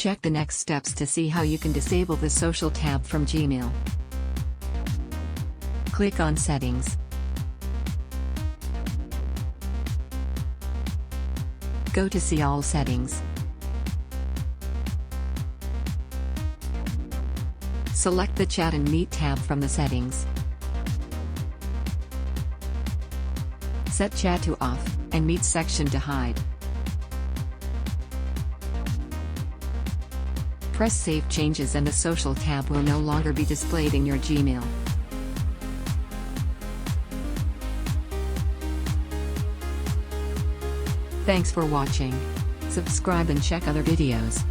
Check the next steps to see how you can disable the social tab from Gmail. Click on Settings. Go to See All Settings. Select the Chat and Meet tab from the settings. Set Chat to Off, and Meet section to Hide. Press Save Changes and the Social tab will no longer be displayed in your Gmail. Thanks for watching. Subscribe and check other videos.